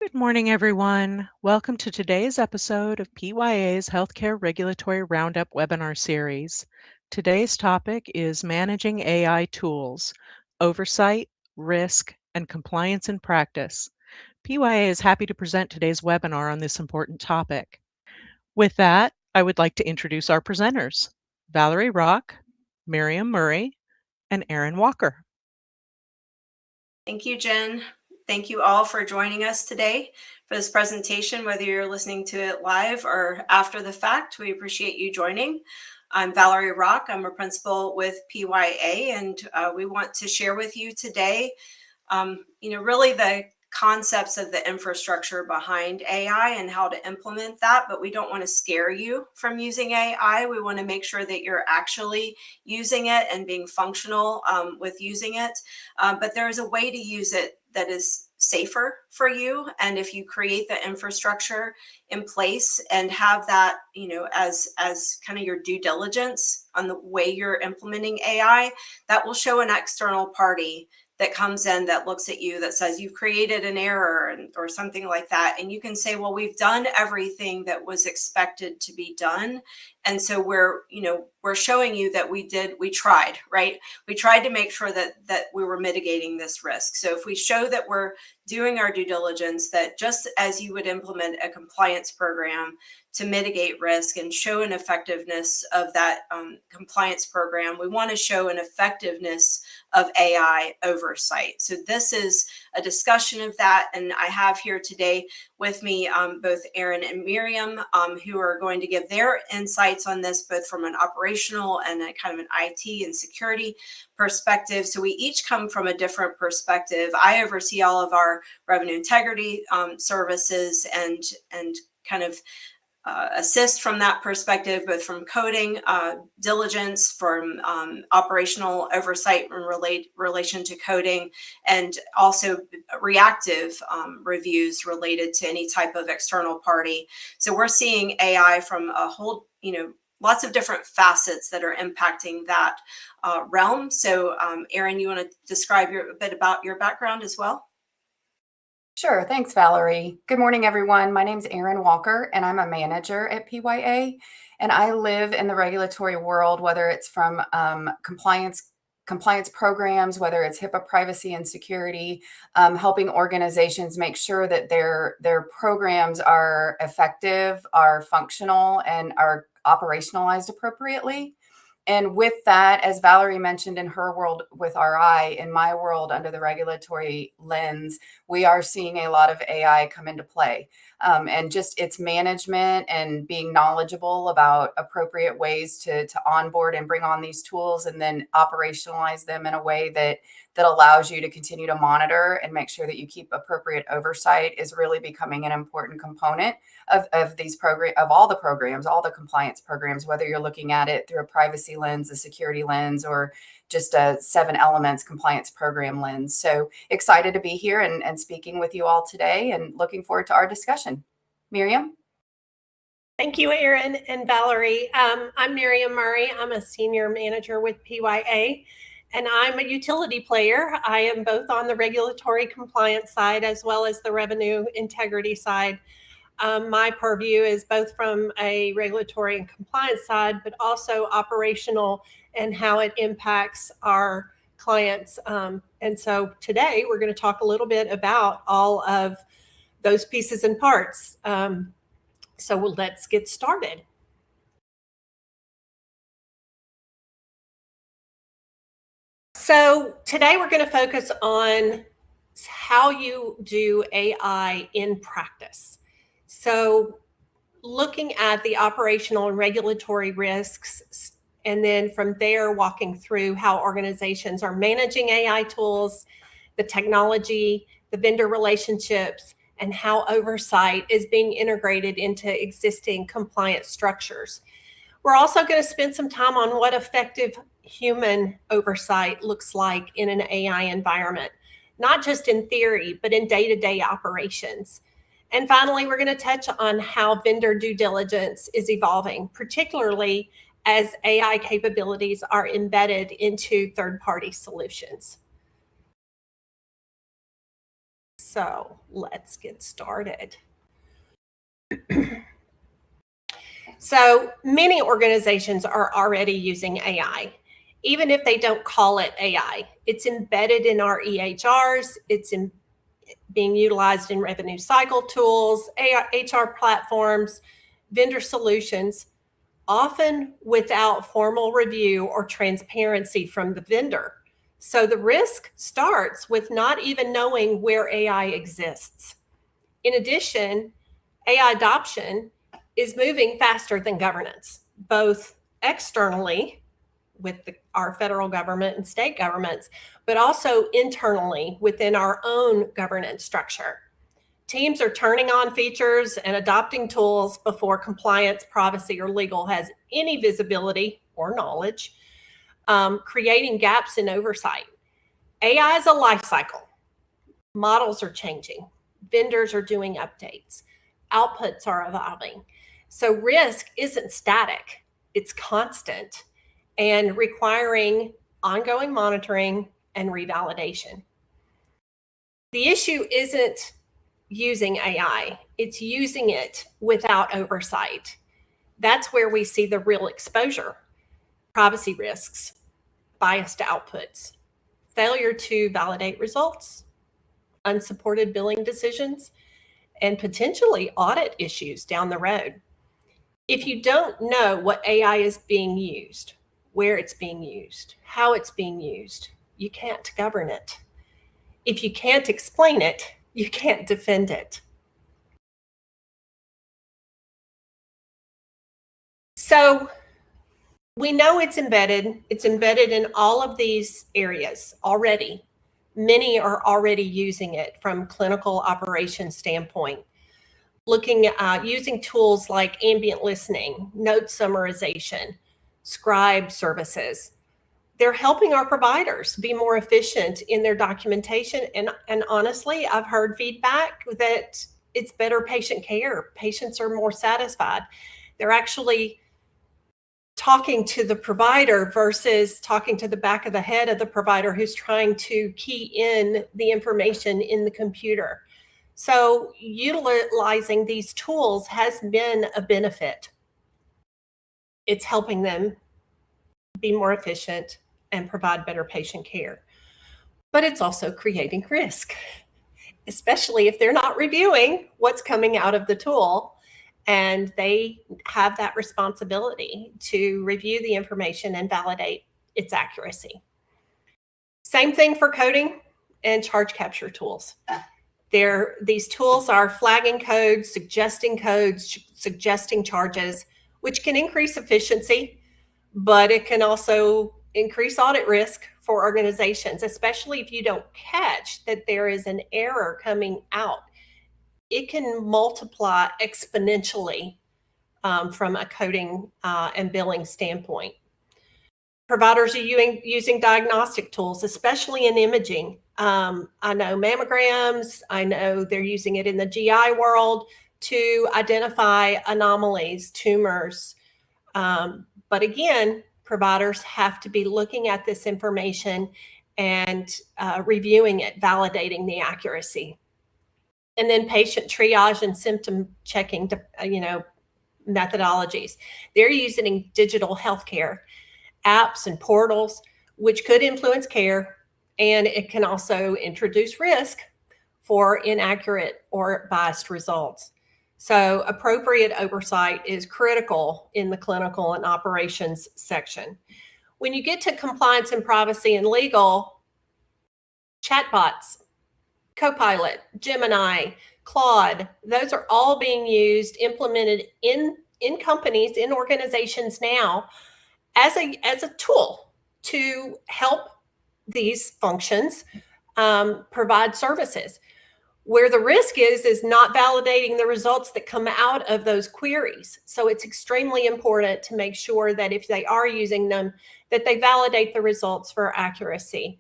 Good morning, everyone. Welcome to today's episode of PYA's Healthcare Regulatory Roundup webinar series. Today's topic is Managing AI Tools, Oversight, Risk, and Compliance in Practice. PYA is happy to present today's webinar on this important topic. With that, I would like to introduce our presenters, Valerie Rock, Miriam Murray, and Erin Walker. Thank you, Jen. Thank you all for joining us today for this presentation, whether you're listening to it live or after the fact. We appreciate you joining. I'm Valerie Rock. I'm a principal with PYA, and we want to share with you today, really the concepts of the infrastructure behind AI and how to implement that, but we don't want to scare you from using AI. We want to make sure that you're actually using it and being functional with using it. But there is a way to use it that is safer for you. And if you create the infrastructure in place and have that, as kind of your due diligence on the way you're implementing AI, that will show an external party that comes in that looks at you that says you've created an error or something like that. And you can say, well, we've done everything that was expected to be done. And so we're showing you that we tried, right? We tried to make sure that we were mitigating this risk. So if we show that we're doing our due diligence, that just as you would implement a compliance program to mitigate risk and show an effectiveness of that compliance program, we want to show an effectiveness of AI oversight. So this is a discussion of that. And I have here today with me both Erin and Miriam, who are going to give their insights on this, both from an operational and a kind of an IT and security perspective. So we each come from a different perspective. I oversee all of our revenue integrity services and kind of assist from that perspective, both from coding, diligence, from operational oversight in relation to coding, and also reactive reviews related to any type of external party. So we're seeing AI from a whole, lots of different facets that are impacting that realm. So Erin, you want to describe a bit about your background as well? Sure. Thanks, Valerie. Good morning, everyone. My name is Erin Walker, and I'm a manager at PYA. And I live in the regulatory world, whether it's from compliance programs, whether it's HIPAA privacy and security, helping organizations make sure that their programs are effective, are functional, and are operationalized appropriately. And with that, as Valerie mentioned in her world with RI, in my world under the regulatory lens, we are seeing a lot of AI come into play. And just its management and being knowledgeable about appropriate ways to onboard and bring on these tools and then operationalize them in a way that allows you to continue to monitor and make sure that you keep appropriate oversight is really becoming an important component of these of all the programs, all the compliance programs, whether you're looking at it through a privacy lens, a security lens, or just a 7 elements compliance program lens. So excited to be here and speaking with you all today and looking forward to our discussion. Miriam? Thank you, Erin and Valerie. I'm Miriam Murray. I'm a senior manager with PYA, and I'm a utility player. I am both on the regulatory compliance side as well as the revenue integrity side. My purview is both from a regulatory and compliance side, but also operational and how it impacts our clients. And so today we're going to talk a little bit about all of those pieces and parts. So let's get started. So today we're going to focus on how you do AI in practice. So looking at the operational and regulatory risks, and then from there walking through how organizations are managing AI tools, the technology, the vendor relationships, and how oversight is being integrated into existing compliance structures. We're also going to spend some time on what effective human oversight looks like in an AI environment, not just in theory, but in day-to-day operations. And finally, we're going to touch on how vendor due diligence is evolving, particularly as AI capabilities are embedded into third-party solutions. So let's get started. So many organizations are already using AI, even if they don't call it AI. It's embedded in our EHRs. It's being utilized in revenue cycle tools, HR platforms, vendor solutions, often without formal review or transparency from the vendor. So the risk starts with not even knowing where AI exists. In addition, AI adoption is moving faster than governance, both externally with our federal government and state governments, but also internally within our own governance structure. Teams are turning on features and adopting tools before compliance, privacy, or legal has any visibility or knowledge, creating gaps in oversight. AI is a life cycle. Models are changing. Vendors are doing updates. Outputs are evolving. So risk isn't static, it's constant and requiring ongoing monitoring and revalidation. The issue isn't using AI, it's using it without oversight. That's where we see the real exposure. Privacy risks, biased outputs, failure to validate results, unsupported billing decisions, and potentially audit issues down the road. If you don't know what AI is being used, where it's being used, how it's being used, you can't govern it. If you can't explain it, you can't defend it. So we know it's embedded. It's embedded in all of these areas already. Many are already using it from clinical operations standpoint, looking at using tools like ambient listening, note summarization, scribe services. They're helping our providers be more efficient in their documentation. And honestly, I've heard feedback that it's better patient care. Patients are more satisfied. They're actually talking to the provider versus talking to the back of the head of the provider who's trying to key in the information in the computer. So utilizing these tools has been a benefit. It's helping them be more efficient and provide better patient care. But it's also creating risk, especially if they're not reviewing what's coming out of the tool, and they have that responsibility to review the information and validate its accuracy. Same thing for coding and charge capture tools. These tools are flagging codes, suggesting charges, which can increase efficiency, but it can also increase audit risk for organizations, especially if you don't catch that there is an error coming out. It can multiply exponentially from a coding and billing standpoint. Providers are using diagnostic tools, especially in imaging. I know mammograms, I know they're using it in the GI world to identify anomalies, tumors. But again, providers have to be looking at this information and reviewing it, validating the accuracy. And then patient triage and symptom checking, methodologies. They're using digital healthcare apps and portals, which could influence care, and it can also introduce risk for inaccurate or biased results. So appropriate oversight is critical in the clinical and operations section. When you get to compliance and privacy and legal, chatbots, Copilot, Gemini, Claude, those are all being used, implemented in companies, in organizations now as a tool to help these functions provide services. Where the risk is not validating the results that come out of those queries. So it's extremely important to make sure that if they are using them, that they validate the results for accuracy.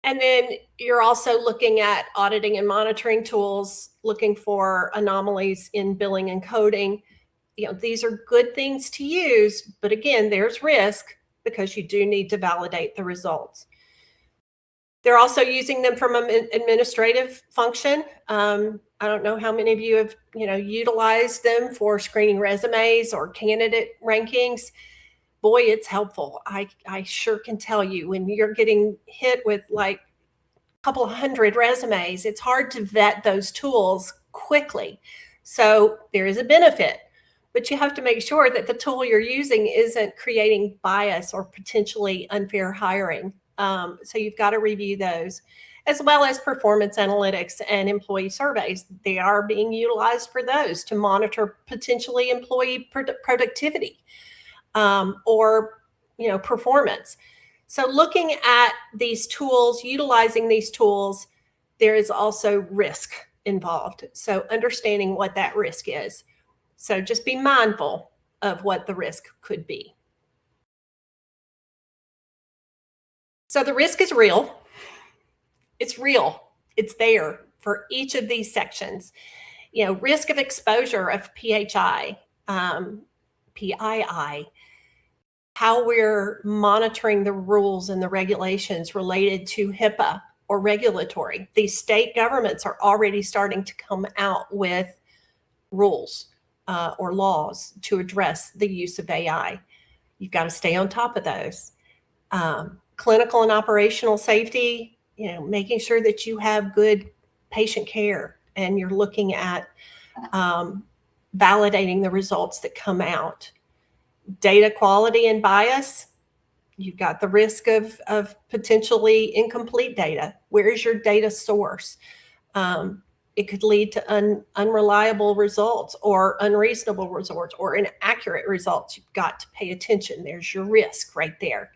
And then you're also looking at auditing and monitoring tools, looking for anomalies in billing and coding. These are good things to use, but again, there's risk because you do need to validate the results. They're also using them from an administrative function. I don't know how many of you have, utilized them for screening resumes or candidate rankings. Boy, it's helpful. I sure can tell you, when you're getting hit with like a couple of hundred resumes, it's hard to vet those tools quickly. So there is a benefit, but you have to make sure that the tool you're using isn't creating bias or potentially unfair hiring. So you've got to review those, as well as performance analytics and employee surveys. They are being utilized for those to monitor potentially employee productivity or performance. So looking at these tools, utilizing these tools, there is also risk involved. So understanding what that risk is. So just be mindful of what the risk could be. So the risk is real. It's real. It's there for each of these sections. Risk of exposure of PHI, PII, how we're monitoring the rules and the regulations related to HIPAA or regulatory. These state governments are already starting to come out with rules or laws to address the use of AI. You've got to stay on top of those. Clinical and operational safety, making sure that you have good patient care and you're looking at validating the results that come out. Data quality and bias, you've got the risk of potentially incomplete data. Where is your data source? It could lead to unreliable results or unreasonable results or inaccurate results. You've got to pay attention. There's your risk right there.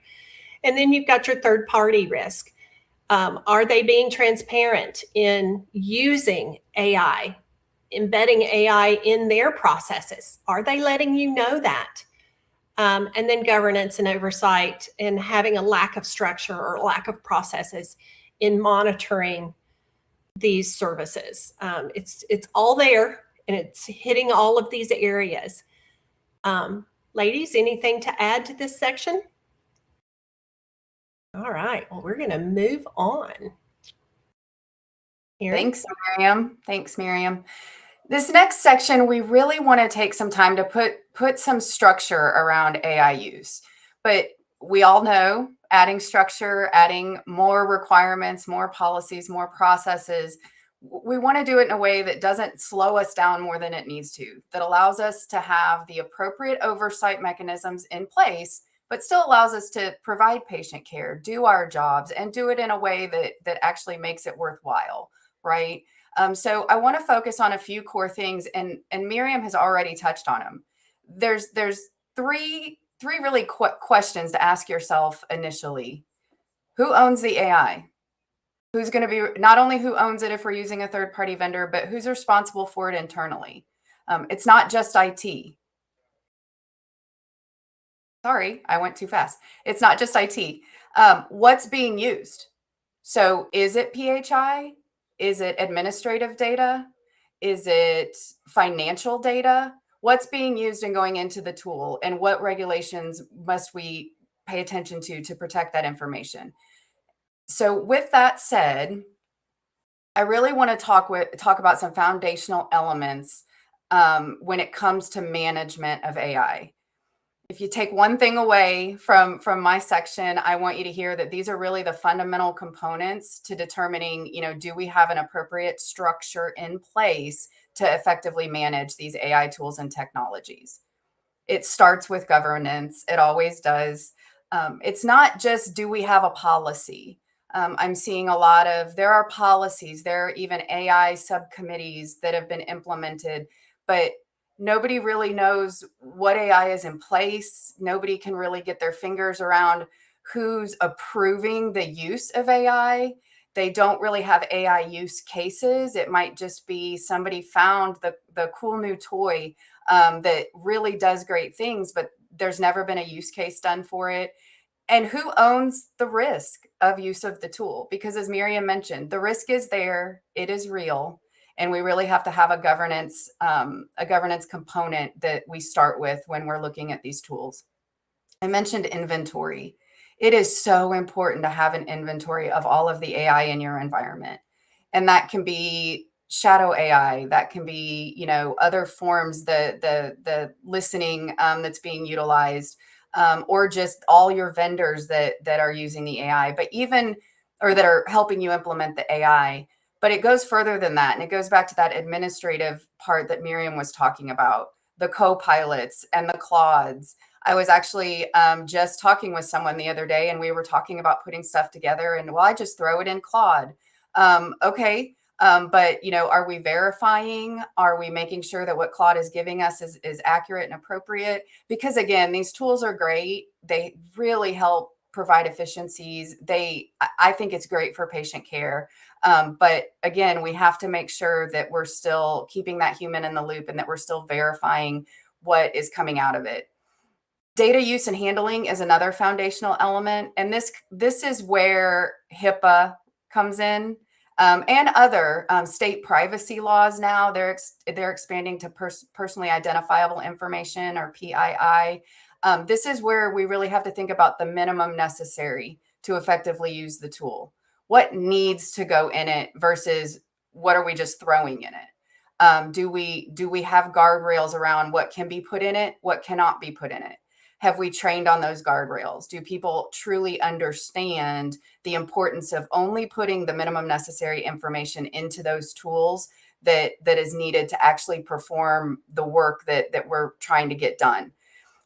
And then you've got your third-party risk. Are they being transparent in using AI, embedding AI in their processes? Are they letting you know that? And then governance and oversight, and having a lack of structure or lack of processes in monitoring these services. It's all there, and it's hitting all of these areas. Ladies, anything to add to this section? All right, well, we're going to move on. Erin? Thanks, Miriam. This next section, we really want to take some time to put some structure around AI use. But we all know adding structure, adding more requirements, more policies, more processes, we want to do it in a way that doesn't slow us down more than it needs to, that allows us to have the appropriate oversight mechanisms in place, but still allows us to provide patient care, do our jobs, and do it in a way that actually makes it worthwhile, right? So I want to focus on a few core things, and Miriam has already touched on them. There's three really quick questions to ask yourself initially. Who owns the AI? Who's going to be, not only who owns it if we're using a third-party vendor, but who's responsible for it internally? It's not just IT. Sorry, I went too fast. It's not just IT. What's being used? So is it PHI? Is it administrative data? Is it financial data? What's being used and going into the tool, and what regulations must we pay attention to protect that information? So with that said, I really want to talk about some foundational elements when it comes to management of AI. If you take one thing away from my section, I want you to hear that these are really the fundamental components to determining, do we have an appropriate structure in place to effectively manage these AI tools and technologies? It starts with governance. It always does. It's not just, do we have a policy? I'm seeing there are policies, there are even AI subcommittees that have been implemented, but nobody really knows what AI is in place. Nobody can really get their fingers around who's approving the use of AI. They don't really have AI use cases. It might just be somebody found the cool new toy that really does great things, but there's never been a use case done for it. And who owns the risk of use of the tool? Because as Miriam mentioned, the risk is there, it is real. And we really have to have a governance component that we start with when we're looking at these tools. I mentioned inventory. It is so important to have an inventory of all of the AI in your environment. And that can be shadow AI, that can be, other forms, the listening that's being utilized, or just all your vendors that are using the AI, but even, or that are helping you implement the AI. But it goes further than that. And it goes back to that administrative part that Miriam was talking about, the co-pilots and the Claudes. I was actually just talking with someone the other day, and we were talking about putting stuff together, and I just throw it in Claude. Okay. But, are we verifying? Are we making sure that what Claude is giving us is accurate and appropriate? Because again, these tools are great. They really help provide efficiencies. I think it's great for patient care. But again, we have to make sure that we're still keeping that human in the loop and that we're still verifying what is coming out of it. Data use and handling is another foundational element. And this is where HIPAA comes in. And other state privacy laws now, they're expanding to personally identifiable information, or PII. This is where we really have to think about the minimum necessary to effectively use the tool. What needs to go in it versus what are we just throwing in it? Do we have guardrails around what can be put in it, what cannot be put in it? Have we trained on those guardrails? Do people truly understand the importance of only putting the minimum necessary information into those tools that is needed to actually perform the work that we're trying to get done?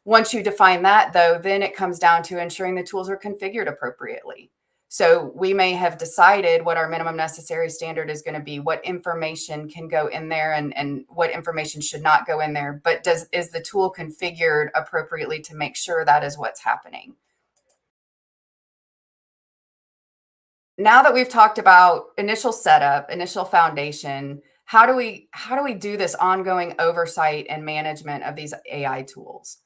Once you define that, though, then it comes down to ensuring the tools are configured appropriately. So we may have decided what our minimum necessary standard is going to be, what information can go in there and what information should not go in there. But is the tool configured appropriately to make sure that is what's happening? Now that we've talked about initial setup, initial foundation, how do we do this ongoing oversight and management of these AI tools?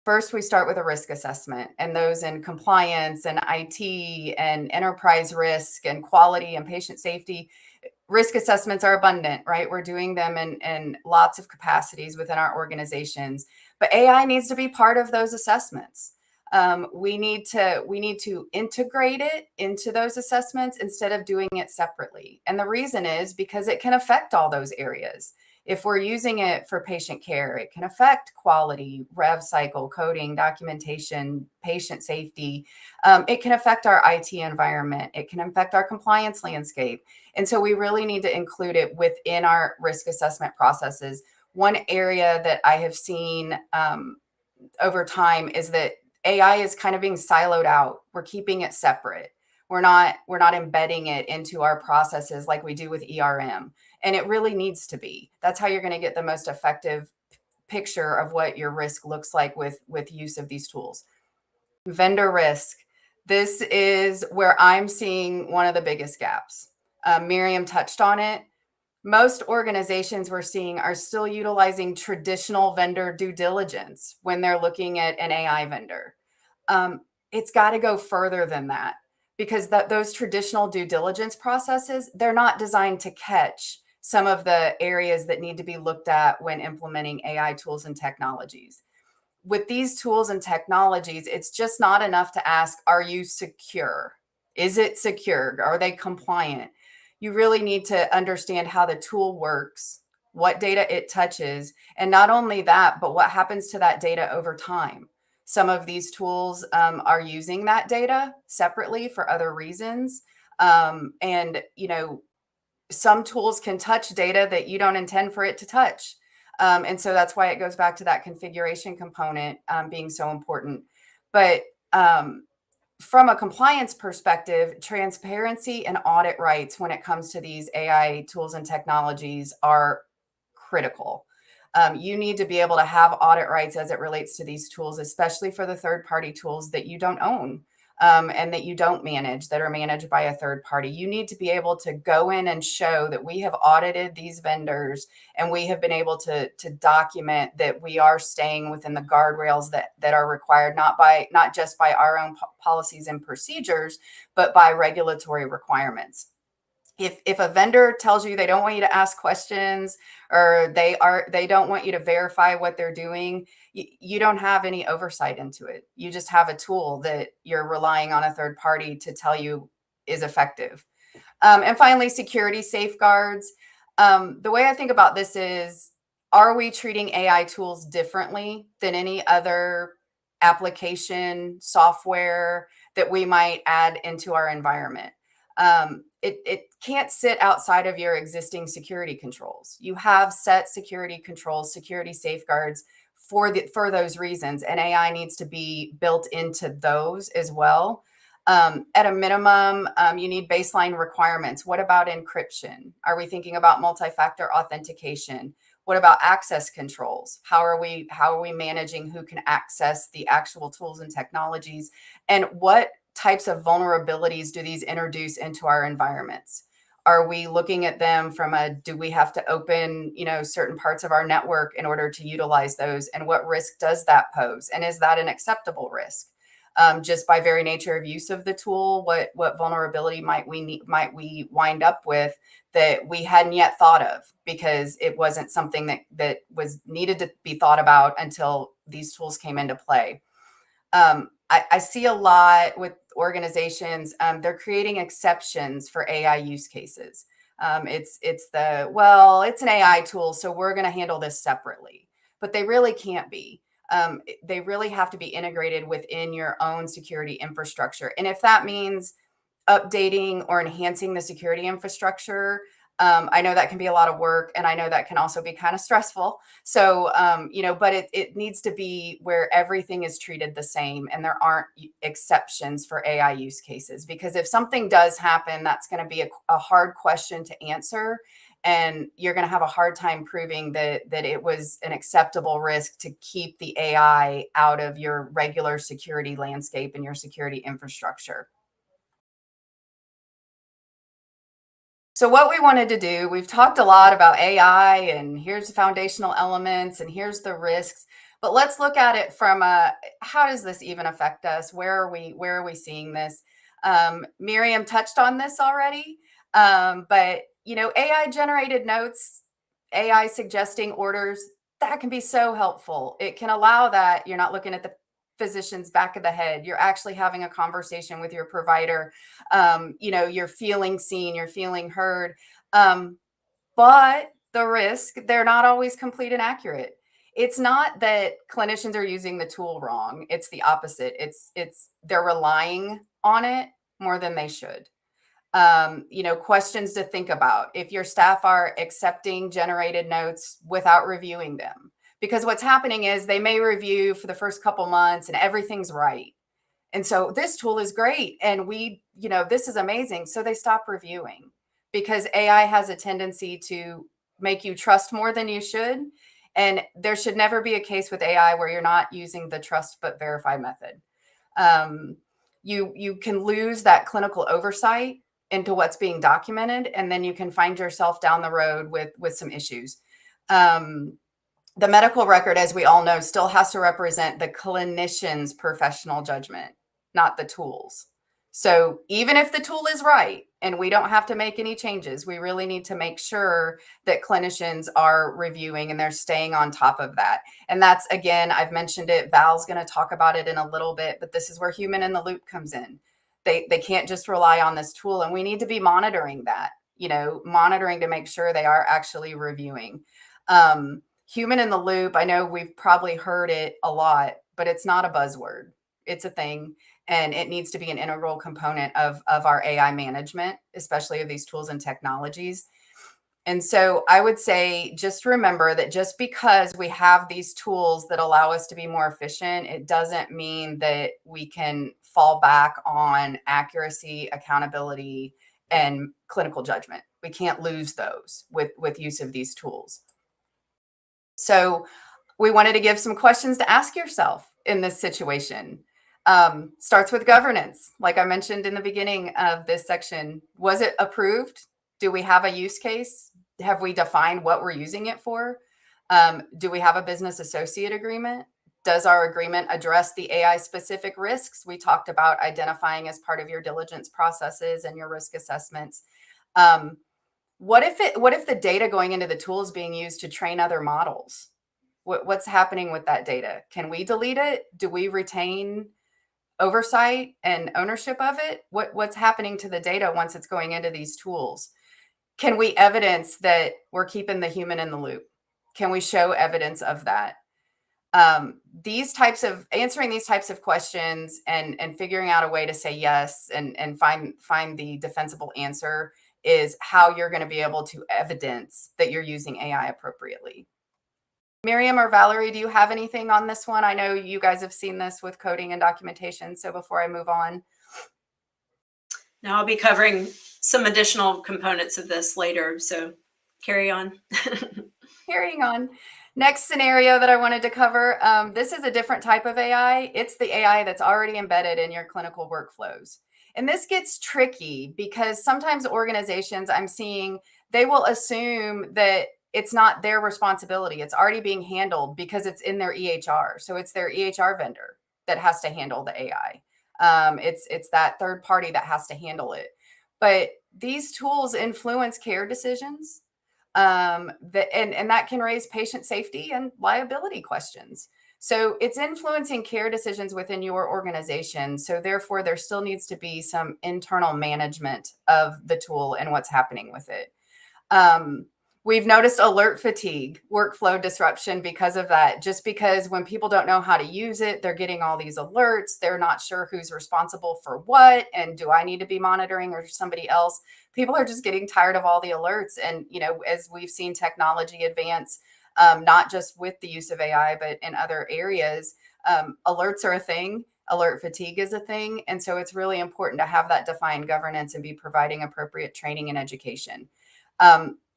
First, we start with a risk assessment, and those in compliance and IT and enterprise risk and quality and patient safety. Risk assessments are abundant, right? We're doing them in lots of capacities within our organizations, but AI needs to be part of those assessments. We need to integrate it into those assessments instead of doing it separately. And the reason is because it can affect all those areas. If we're using it for patient care, it can affect quality, rev cycle, coding, documentation, patient safety. It can affect our IT environment. It can affect our compliance landscape. And so we really need to include it within our risk assessment processes. One area that I have seen over time is that AI is kind of being siloed out. We're keeping it separate. We're not embedding it into our processes like we do with ERM. And it really needs to be. That's how you're going to get the most effective picture of what your risk looks like with use of these tools. Vendor risk. This is where I'm seeing one of the biggest gaps. Miriam touched on it. Most organizations we're seeing are still utilizing traditional vendor due diligence when they're looking at an AI vendor. It's got to go further than that, because those traditional due diligence processes, they're not designed to catch some of the areas that need to be looked at when implementing AI tools and technologies. With these tools and technologies, it's just not enough to ask, are you secure? Is it secure? Are they compliant? You really need to understand how the tool works, what data it touches, and not only that, but what happens to that data over time. Some of these tools are using that data separately for other reasons. And, some tools can touch data that you don't intend for it to touch. And so that's why it goes back to that configuration component being so important. But from a compliance perspective, transparency and audit rights when it comes to these AI tools and technologies are critical. You need to be able to have audit rights as it relates to these tools, especially for the third-party tools that you don't own and that you don't manage, that are managed by a third party. You need to be able to go in and show that we have audited these vendors and we have been able to document that we are staying within the guardrails that are required, not just by our own policies and procedures, but by regulatory requirements. If a vendor tells you they don't want you to ask questions, or they don't want you to verify what they're doing, you don't have any oversight into it. You just have a tool that you're relying on a third party to tell you is effective. And finally, security safeguards. The way I think about this is, are we treating AI tools differently than any other application software that we might add into our environment? It can't sit outside of your existing security controls. You have set security controls, security safeguards for those reasons, and AI needs to be built into those as well. At a minimum, you need baseline requirements. What about encryption? Are we thinking about multi-factor authentication? What about access controls? How are we managing who can access the actual tools and technologies? And what types of vulnerabilities do these introduce into our environments? Are we looking at them from do we have to open, certain parts of our network in order to utilize those? And what risk does that pose? And is that an acceptable risk? Just by very nature of use of the tool, what vulnerability might we wind up with that we hadn't yet thought of, because it wasn't something that was needed to be thought about until these tools came into play. I see a lot with organizations, they're creating exceptions for AI use cases. It's an AI tool, so we're going to handle this separately, but they really can't be. They really have to be integrated within your own security infrastructure. And if that means updating or enhancing the security infrastructure, I know that can be a lot of work, and I know that can also be kind of stressful. So, but it needs to be where everything is treated the same and there aren't exceptions for AI use cases. Because if something does happen, that's going to be a hard question to answer. And you're going to have a hard time proving that it was an acceptable risk to keep the AI out of your regular security landscape and your security infrastructure. So what we wanted to do, we've talked a lot about AI, and here's the foundational elements and here's the risks, but let's look at it from how does this even affect us? Where are we seeing this? Miriam touched on this already, but AI generated notes, AI suggesting orders, that can be so helpful. It can allow that you're not looking at the physician's back of the head. You're actually having a conversation with your provider. You're feeling seen, you're feeling heard. But the risk, they're not always complete and accurate. It's not that clinicians are using the tool wrong. It's the opposite. It's they're relying on it more than they should. Questions to think about. If your staff are accepting generated notes without reviewing them, because what's happening is they may review for the first couple months and everything's right. And so this tool is great, and this is amazing. So they stop reviewing, because AI has a tendency to make you trust more than you should. And there should never be a case with AI where you're not using the trust but verify method. You can lose that clinical oversight into what's being documented, and then you can find yourself down the road with some issues. The medical record, as we all know, still has to represent the clinician's professional judgment, not the tool's. So even if the tool is right and we don't have to make any changes, we really need to make sure that clinicians are reviewing and they're staying on top of that. And that's, again, I've mentioned it, Val's going to talk about it in a little bit, but this is where human in the loop comes in. They can't just rely on this tool, and we need to be monitoring that, monitoring to make sure they are actually reviewing. Human in the loop, I know we've probably heard it a lot, but it's not a buzzword. It's a thing, and it needs to be an integral component of our AI management, especially of these tools and technologies. And so I would say, just remember that just because we have these tools that allow us to be more efficient, it doesn't mean that we can fall back on accuracy, accountability, and clinical judgment. We can't lose those with use of these tools. So we wanted to give some questions to ask yourself in this situation. Starts with governance. Like I mentioned in the beginning of this section, was it approved? Do we have a use case? Have we defined what we're using it for? Do we have a business associate agreement? Does our agreement address the AI specific risks we talked about identifying as part of your diligence processes and your risk assessments? What if the data going into the tool is being used to train other models? What's happening with that data? Can we delete it? Do we retain oversight and ownership of it? What's happening to the data once it's going into these tools? Can we evidence that we're keeping the human in the loop? Can we show evidence of that? Answering these types of questions and figuring out a way to say yes and find the defensible answer is how you're going to be able to evidence that you're using AI appropriately. Miriam or Valerie, do you have anything on this one? I know you guys have seen this with coding and documentation. So before I move on. Now I'll be covering some additional components of this later. So carry on. Carrying on. Next scenario that I wanted to cover. This is a different type of AI. It's the AI that's already embedded in your clinical workflows. And this gets tricky because sometimes organizations I'm seeing, they will assume that it's not their responsibility. It's already being handled because it's in their EHR. So it's their EHR vendor that has to handle the AI. It's that third party that has to handle it. But these tools influence care decisions, and that can raise patient safety and liability questions. So it's influencing care decisions within your organization. So therefore, there still needs to be some internal management of the tool and what's happening with it. We've noticed alert fatigue, workflow disruption because of that. Just because when people don't know how to use it, they're getting all these alerts. They're not sure who's responsible for what. And do I need to be monitoring or somebody else? People are just getting tired of all the alerts. And, as we've seen technology advance, not just with the use of AI, but in other areas, alerts are a thing. Alert fatigue is a thing. And so it's really important to have that defined governance and be providing appropriate training and education.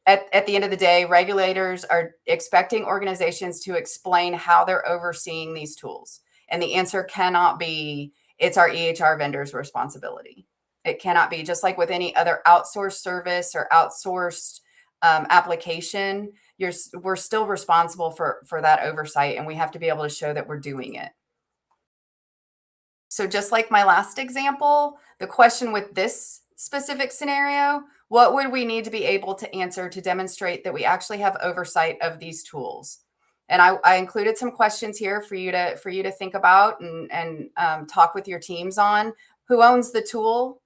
At the end of the day, regulators are expecting organizations to explain how they're overseeing these tools. And the answer cannot be, it's our EHR vendor's responsibility. It cannot be. Just like with any other outsourced service or outsourced application, we're still responsible for that oversight, and we have to be able to show that we're doing it. So just like my last example, the question with this specific scenario, what would we need to be able to answer to demonstrate that we actually have oversight of these tools? And I included some questions here for you to think about and talk with your teams on. Who owns the tool?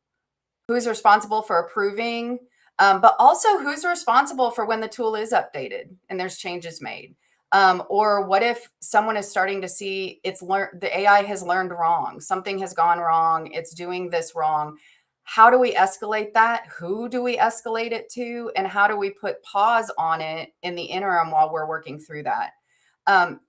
Who's responsible for approving? But also who's responsible for when the tool is updated and there's changes made? Or what if someone is starting to see the AI has learned wrong, something has gone wrong, it's doing this wrong. How do we escalate that? Who do we escalate it to? And how do we put pause on it in the interim while we're working through that?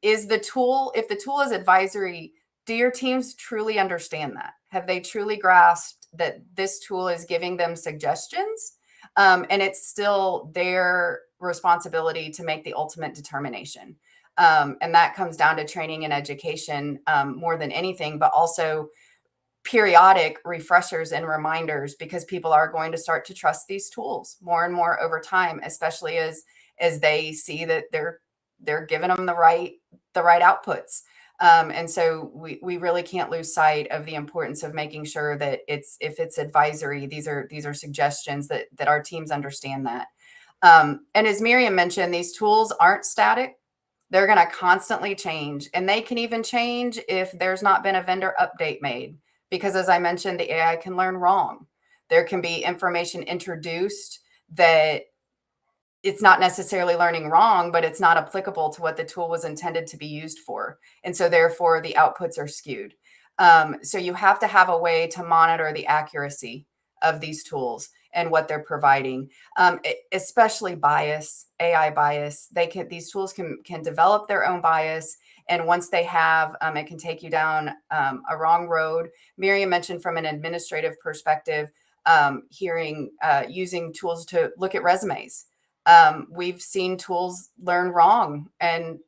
If the tool is advisory, do your teams truly understand that? Have they truly grasped that this tool is giving them suggestions? And it's still their responsibility to make the ultimate determination. And that comes down to training and education more than anything, but also periodic refreshers and reminders, because people are going to start to trust these tools more and more over time, especially as they see that they're giving them the right outputs. And so we really can't lose sight of the importance of making sure that if it's advisory, these are suggestions that our teams understand that. And as Miriam mentioned, these tools aren't static. They're going to constantly change, and they can even change if there's not been a vendor update made. Because as I mentioned, the AI can learn wrong. There can be information introduced that it's not necessarily learning wrong, but it's not applicable to what the tool was intended to be used for. And so therefore the outputs are skewed. So you have to have a way to monitor the accuracy of these tools and what they're providing, especially bias, AI bias. These tools can develop their own bias. And once they have, it can take you down a wrong road. Miriam mentioned from an administrative perspective, using tools to look at resumes. We've seen tools learn wrong and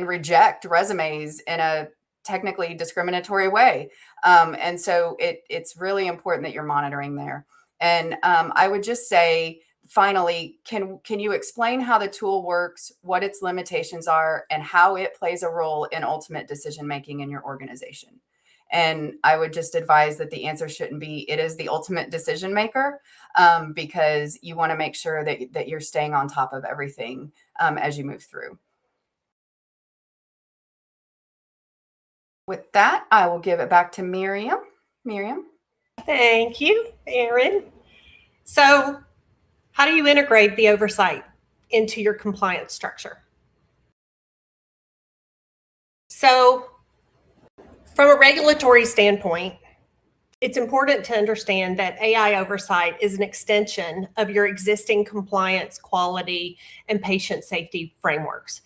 reject resumes in a technically discriminatory way. And so it's really important that you're monitoring there. And I would just say, finally, can you explain how the tool works, what its limitations are, and how it plays a role in ultimate decision-making in your organization? And I would just advise that the answer shouldn't be, it is the ultimate decision maker, because you want to make sure that you're staying on top of everything as you move through. With that, I will give it back to Miriam. Miriam? Thank you, Erin. So, how do you integrate the oversight into your compliance structure? So, from a regulatory standpoint, it's important to understand that AI oversight is an extension of your existing compliance, quality, and patient safety frameworks.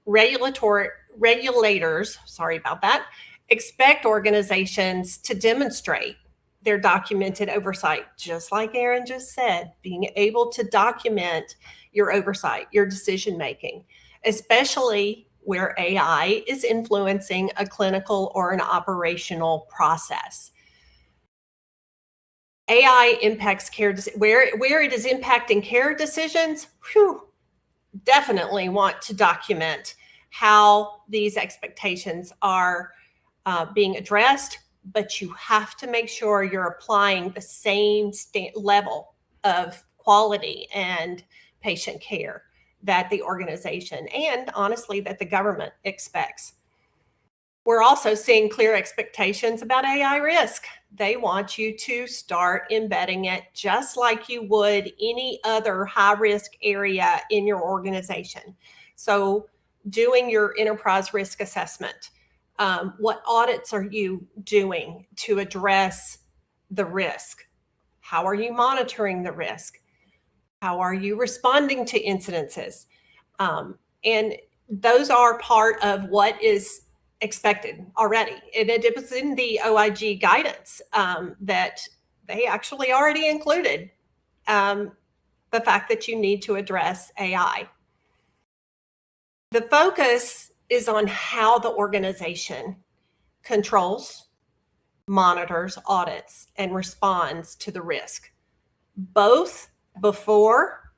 Regulators, sorry about that, expect organizations to demonstrate their documented oversight, just like Erin just said, being able to document your oversight, your decision making, especially where AI is influencing a clinical or an operational process. AI impacts care, where it is impacting care decisions, definitely want to document how these expectations are being addressed, but you have to make sure you're applying the same level of quality and patient care that the organization and honestly that the government expects. We're also seeing clear expectations about AI risk. They want you to start embedding it just like you would any other high risk area in your organization. So doing your enterprise risk assessment, what audits are you doing to address the risk? How are you monitoring the risk? How are you responding to incidences? And those are part of what is expected already. And it was in the OIG guidance that they actually already included the fact that you need to address AI. The focus is on how the organization controls, monitors, audits, and responds to the risk, both before,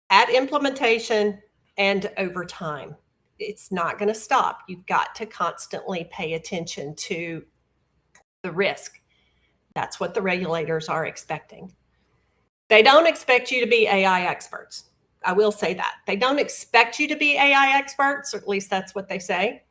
at implementation, and over time. It's not going to stop. You've got to constantly pay attention to the risk. That's what the regulators are expecting. They don't expect you to be AI experts. I will say that. They don't expect you to be AI experts, or at least that's what they say.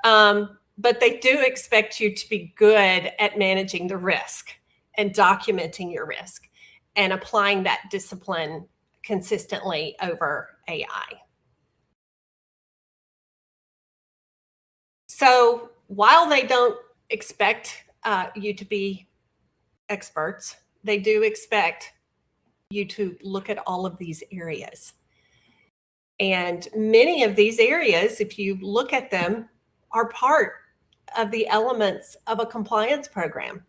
But they do expect you to be good at managing the risk and documenting your risk and applying that discipline consistently over AI. So while they don't expect you to be experts, they do expect you to look at all of these areas. And many of these areas, if you look at them, are part of the elements of a compliance program.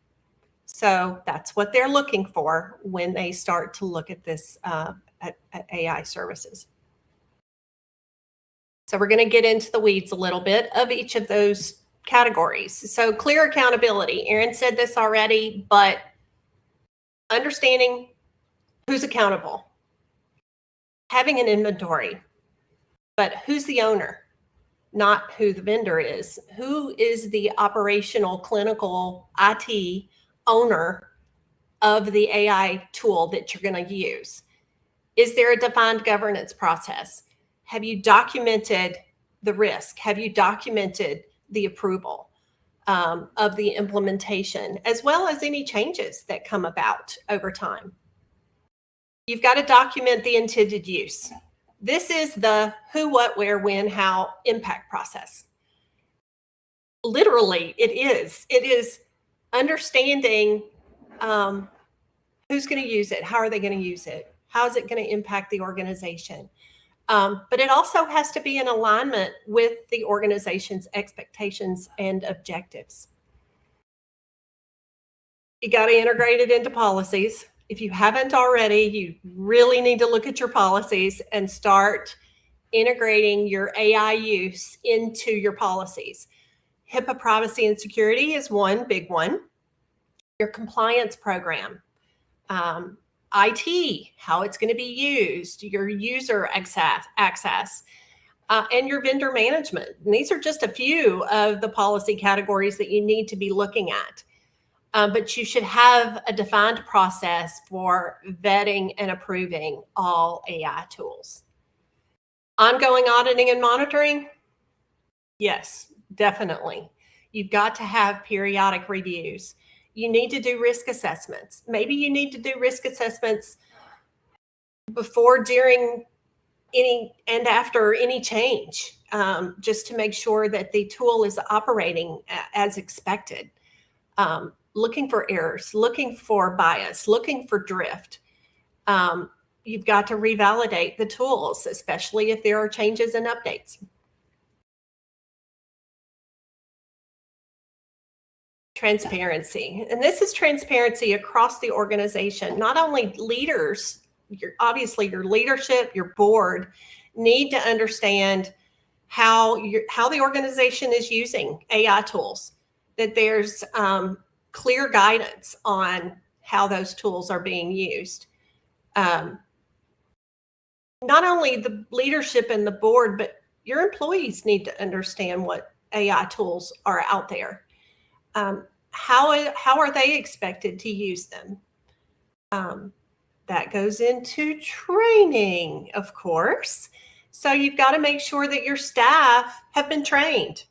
So that's what they're looking for when they start to look at this at AI services. So we're going to get into the weeds a little bit of each of those categories. So clear accountability. Erin said this already, but understanding who's accountable, having an inventory, but who's the owner, not who the vendor is. Who is the operational, clinical, IT owner of the AI tool that you're going to use? Is there a defined governance process? Have you documented the risk? Have you documented the approval of the implementation, as well as any changes that come about over time? You've got to document the intended use. This is the who, what, where, when, how impact process. Literally, it is. It is understanding who's going to use it, how are they going to use it, how is it going to impact the organization. But it also has to be in alignment with the organization's expectations and objectives. You got to integrate it into policies. If you haven't already, you really need to look at your policies and start integrating your AI use into your policies. HIPAA privacy and security is one big one. Your compliance program, IT, how it's going to be used, your user access, and your vendor management. And these are just a few of the policy categories that you need to be looking at. But you should have a defined process for vetting and approving all AI tools. Ongoing auditing and monitoring? Yes, definitely. You've got to have periodic reviews. You need to do risk assessments. Maybe you need to do risk assessments before, during, any and after any change, just to make sure that the tool is operating as expected. Looking for errors, looking for bias, looking for drift. You've got to revalidate the tools, especially if there are changes and updates. Transparency. And this is transparency across the organization. Not only leaders, obviously your leadership, your board need to understand how the organization is using AI tools, that there's clear guidance on how those tools are being used. Not only the leadership and the board, but your employees need to understand what AI tools are out there. How are they expected to use them? That goes into training, of course. So you've got to make sure that your staff have been trained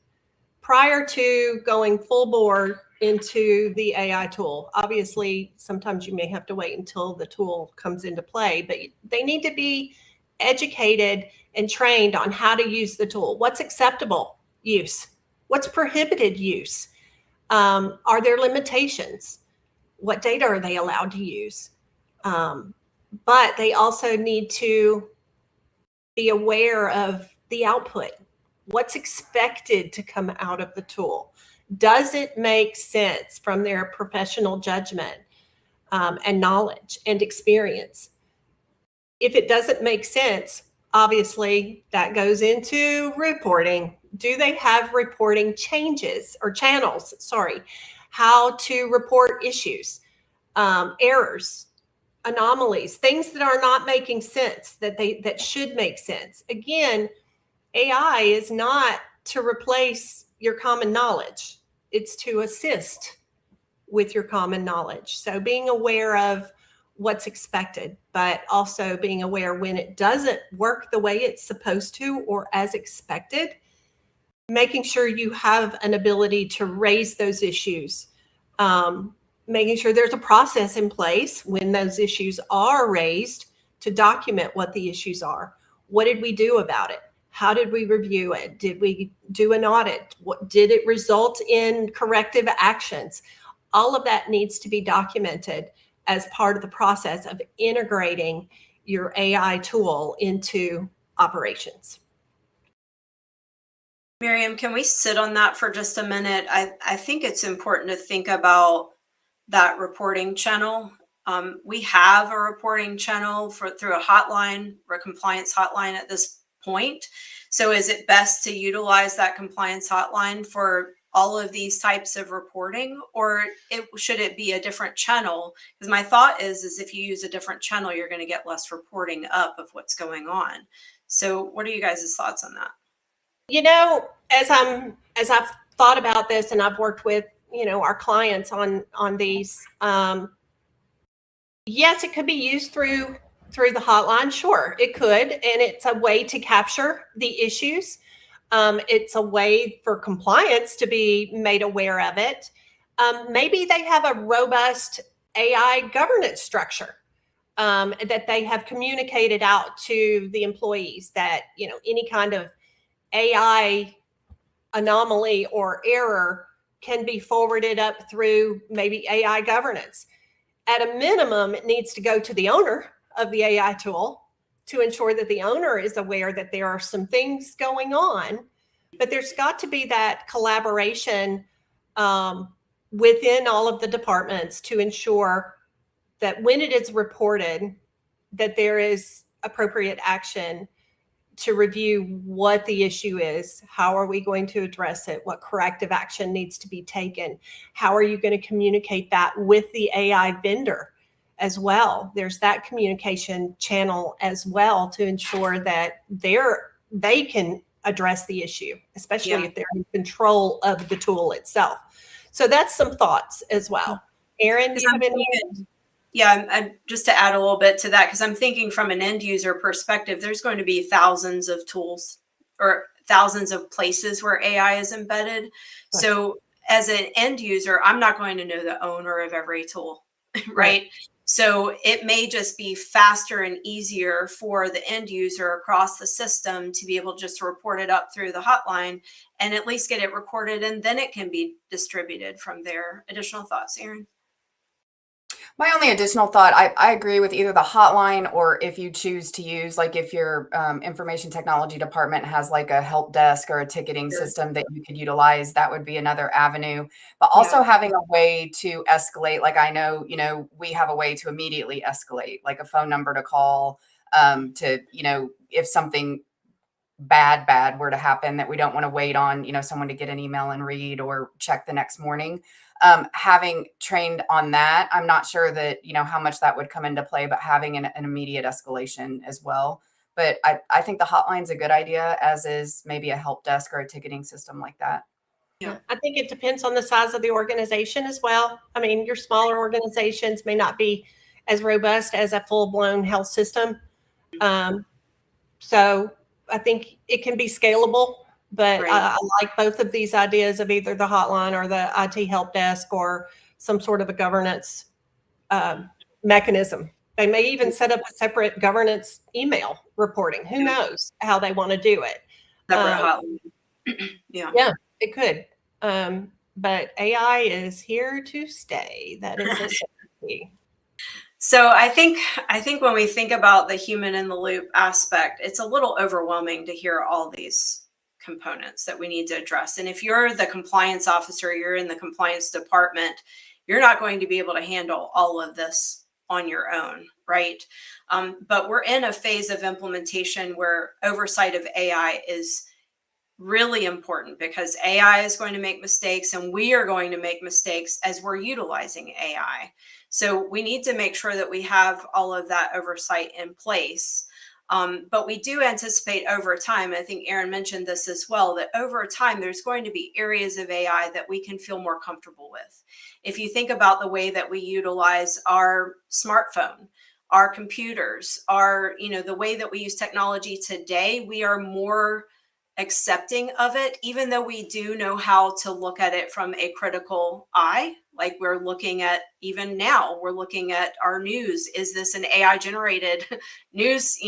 prior to going full bore into the AI tool. Obviously, sometimes you may have to wait until the tool comes into play, but they need to be educated and trained on how to use the tool. What's acceptable use? What's prohibited use? Are there limitations? What data are they allowed to use? But they also need to be aware of the output. What's expected to come out of the tool? Does it make sense from their professional judgment and knowledge and experience? If it doesn't make sense, obviously that goes into reporting. Do they have reporting changes or channels? Sorry, how to report issues, errors, anomalies, things that are not making sense that should make sense. Again, AI is not to replace your common knowledge. It's to assist with your common knowledge. So being aware of what's expected, but also being aware when it doesn't work the way it's supposed to or as expected, making sure you have an ability to raise those issues, making sure there's a process in place when those issues are raised to document what the issues are. What did we do about it? How did we review it? Did we do an audit? Did it result in corrective actions? All of that needs to be documented as part of the process of integrating your AI tool into operations. Miriam, can we sit on that for just a minute? I think it's important to think about that reporting channel. We have a reporting channel through a hotline, or a compliance hotline at this point. So is it best to utilize that compliance hotline for all of these types of reporting, or should it be a different channel? Because my thought is if you use a different channel, you're going to get less reporting up of what's going on. So what are you guys' thoughts on that? You know, as I've thought about this and I've worked with, our clients on these, yes, it could be used through the hotline. Sure, it could. And it's a way to capture the issues. It's a way for compliance to be made aware of it. Maybe they have a robust AI governance structure that they have communicated out to the employees that, any kind of AI anomaly or error can be forwarded up through maybe AI governance. At a minimum, it needs to go to the owner of the AI tool to ensure that the owner is aware that there are some things going on. But there's got to be that collaboration within all of the departments to ensure that when it is reported, that there is appropriate action to review what the issue is. How are we going to address it? What corrective action needs to be taken? How are you going to communicate that with the AI vendor as well? There's that communication channel as well to ensure that they're they can address the issue, especially Yeah. if they're in control of the tool itself. So that's some thoughts as well. Erin, do you have any? Yeah, just to add a little bit to that, because I'm thinking from an end user perspective, there's going to be thousands of tools or thousands of places where AI is embedded. So as an end user, I'm not going to know the owner of every tool, right? So it may just be faster and easier for the end user across the system to be able just to report it up through the hotline and at least get it recorded, and then it can be distributed from there. Additional thoughts, Erin? My only additional thought, I agree with either the hotline, or if you choose to use, like if your information technology department has like a help desk or a ticketing system that you could utilize, that would be another avenue. But also having a way to escalate, like I know, we have a way to immediately escalate, like a phone number to call to, if something bad were to happen that we don't want to wait on, someone to get an email and read or check the next morning. Having trained on that, I'm not sure that, how much that would come into play, but having an immediate escalation as well. But I think the hotline's a good idea, as is maybe a help desk or a ticketing system like that. Yeah, I think it depends on the size of the organization as well. I mean, your smaller organizations may not be as robust as a full-blown health system. So I think it can be scalable, but I like both of these ideas of either the hotline or the IT help desk or some sort of a governance mechanism. They may even set up a separate governance email reporting. Who knows how they want to do it? Separate hotline. Yeah, it could. But AI is here to stay. That is a certainty. So I think when we think about the human in the loop aspect, it's a little overwhelming to hear all these components that we need to address. And if you're the compliance officer, you're in the compliance department, you're not going to be able to handle all of this on your own, right? But we're in a phase of implementation where oversight of AI is really important, because AI is going to make mistakes and we are going to make mistakes as we're utilizing AI. So we need to make sure that we have all of that oversight in place. But we do anticipate over time, I think Erin mentioned this as well, that over time, there's going to be areas of AI that we can feel more comfortable with. If you think about the way that we utilize our smartphone, our computers, the way that we use technology today, we are more accepting of it, even though we do know how to look at it from a critical eye. Like we're looking at, even now, we're looking at our news. Is this an AI generated news,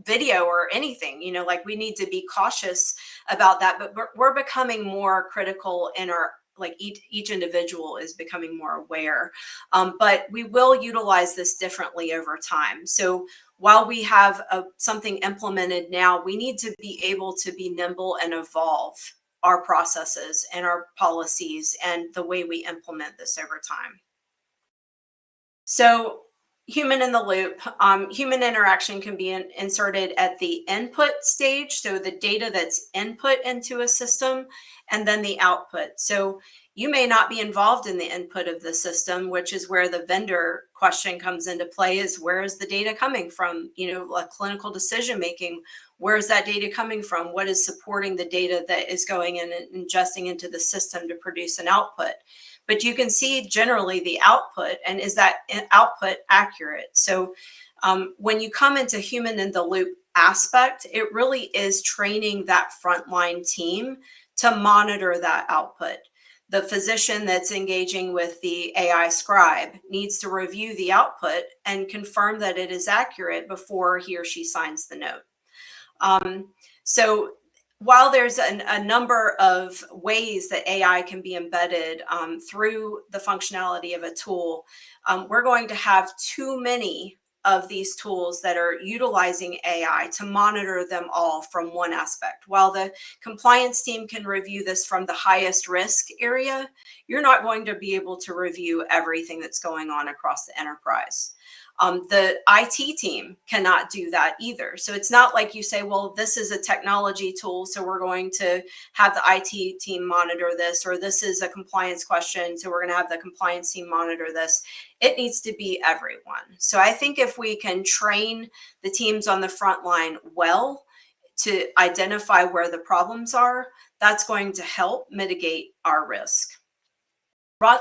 video or anything? Like we need to be cautious about that, but we're becoming more critical in our, like each individual is becoming more aware. But we will utilize this differently over time. So while we have something implemented now, we need to be able to be nimble and evolve our processes and our policies and the way we implement this over time. So human in the loop, human interaction can be inserted at the input stage. So the data that's input into a system, and then the output. So you may not be involved in the input of the system, which is where the vendor question comes into play, is where is the data coming from? Like clinical decision making, where is that data coming from? What is supporting the data that is going in and ingesting into the system to produce an output? But you can see generally the output, and is that output accurate? So when you come into human in the loop aspect, it really is training that frontline team to monitor that output. The physician that's engaging with the AI scribe needs to review the output and confirm that it is accurate before he or she signs the note. So while there's a number of ways that AI can be embedded through the functionality of a tool, we're going to have too many of these tools that are utilizing AI to monitor them all from one aspect. While the compliance team can review this from the highest risk area, you're not going to be able to review everything that's going on across the enterprise. The IT team cannot do that either. So it's not like you say, well, this is a technology tool, so we're going to have the IT team monitor this, or this is a compliance question, so we're going to have the compliance team monitor this. It needs to be everyone. So I think if we can train the teams on the front line well to identify where the problems are, that's going to help mitigate our risk.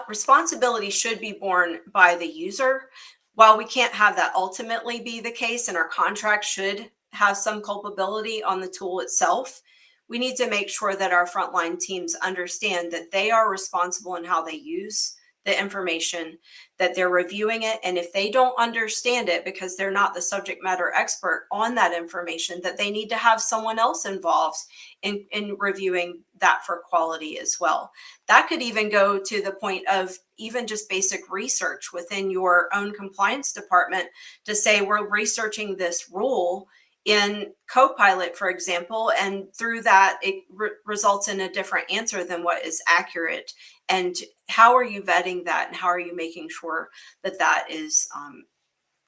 Responsibility should be borne by the user. While we can't have that ultimately be the case, and our contract should have some culpability on the tool itself, we need to make sure that our frontline teams understand that they are responsible in how they use the information, that they're reviewing it. And if they don't understand it because they're not the subject matter expert on that information, that they need to have someone else involved in reviewing that for quality as well. That could even go to the point of even just basic research within your own compliance department to say, we're researching this rule in Copilot, for example, and through that, it results in a different answer than what is accurate. And how are you vetting that? And how are you making sure that that is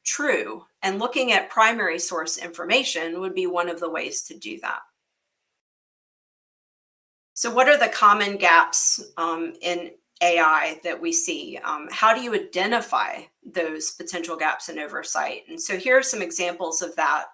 true? And looking at primary source information would be one of the ways to do that. So what are the common gaps in AI that we see? How do you identify those potential gaps in oversight? And so here are some examples of that.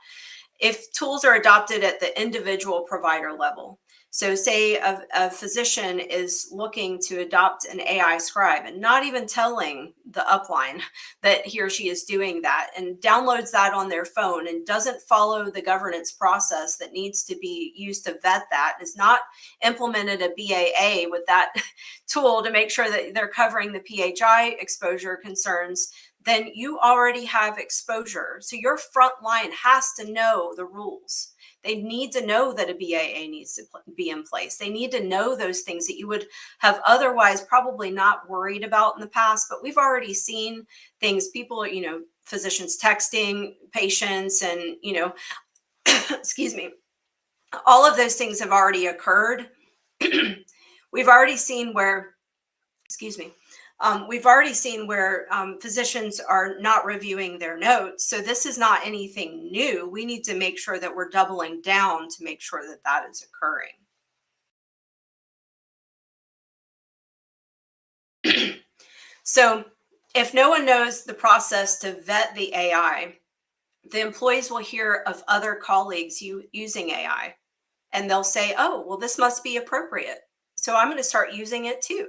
If tools are adopted at the individual provider level, so say a physician is looking to adopt an AI scribe and not even telling the upline that he or she is doing that, and downloads that on their phone and doesn't follow the governance process that needs to be used to vet that, has not implemented a BAA with that tool to make sure that they're covering the PHI exposure concerns, then you already have exposure. So your front line has to know the rules. They need to know that a BAA needs to be in place. They need to know those things that you would have otherwise probably not worried about in the past. But we've already seen things, people, physicians texting patients and, excuse me, all of those things have already occurred. We've already seen where, physicians are not reviewing their notes. So this is not anything new. We need to make sure that we're doubling down to make sure that that is occurring. So if no one knows the process to vet the AI, the employees will hear of other colleagues using AI, and they'll say, oh, well, this must be appropriate, so I'm going to start using it too.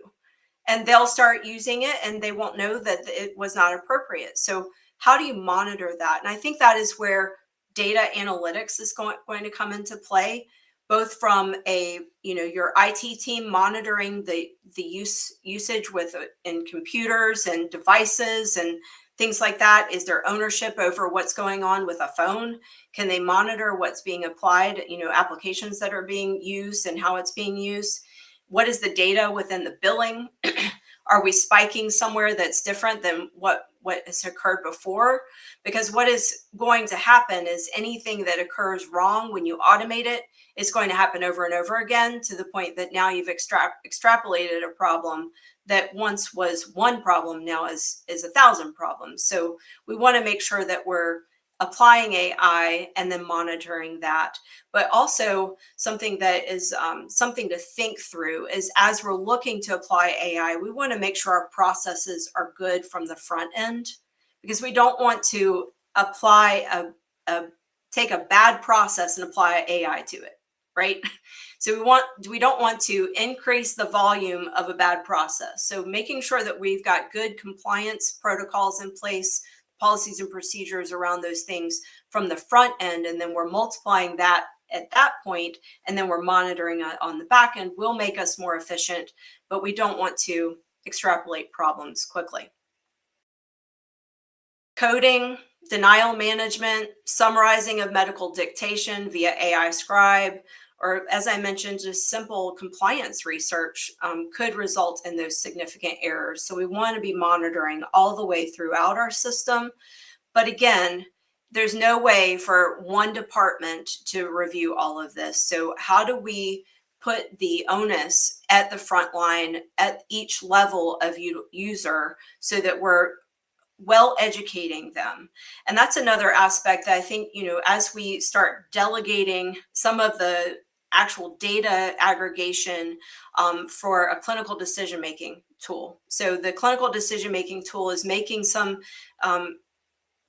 And they'll start using it and they won't know that it was not appropriate. So how do you monitor that? And I think that is where data analytics is going to come into play, both from your IT team monitoring the usage in computers and devices and things like that. Is there ownership over what's going on with a phone? Can they monitor what's being applied, applications that are being used and how it's being used? What is the data within the billing? Are we spiking somewhere that's different than what has occurred before? Because what is going to happen is anything that occurs wrong when you automate it is going to happen over and over again, to the point that now you've extrapolated a problem that once was one problem now is 1,000 problems. So we want to make sure that we're applying AI and then monitoring that. But also something that is something to think through is, as we're looking to apply AI, we want to make sure our processes are good from the front end, because we don't want to apply take a bad process and apply AI to it, right? So we don't want to increase the volume of a bad process. So making sure that we've got good compliance protocols in place, policies and procedures around those things from the front end, and then we're multiplying that at that point, and then we're monitoring it on the back end, will make us more efficient, but we don't want to extrapolate problems quickly. Coding, denial management, summarizing of medical dictation via AI scribe, or as I mentioned, just simple compliance research could result in those significant errors. So we want to be monitoring all the way throughout our system. But again, there's no way for one department to review all of this. So how do we put the onus at the front line at each level of user so that we're well educating them? And that's another aspect that I think, as we start delegating some of the actual data aggregation for a clinical decision-making tool. So the clinical decision-making tool is making some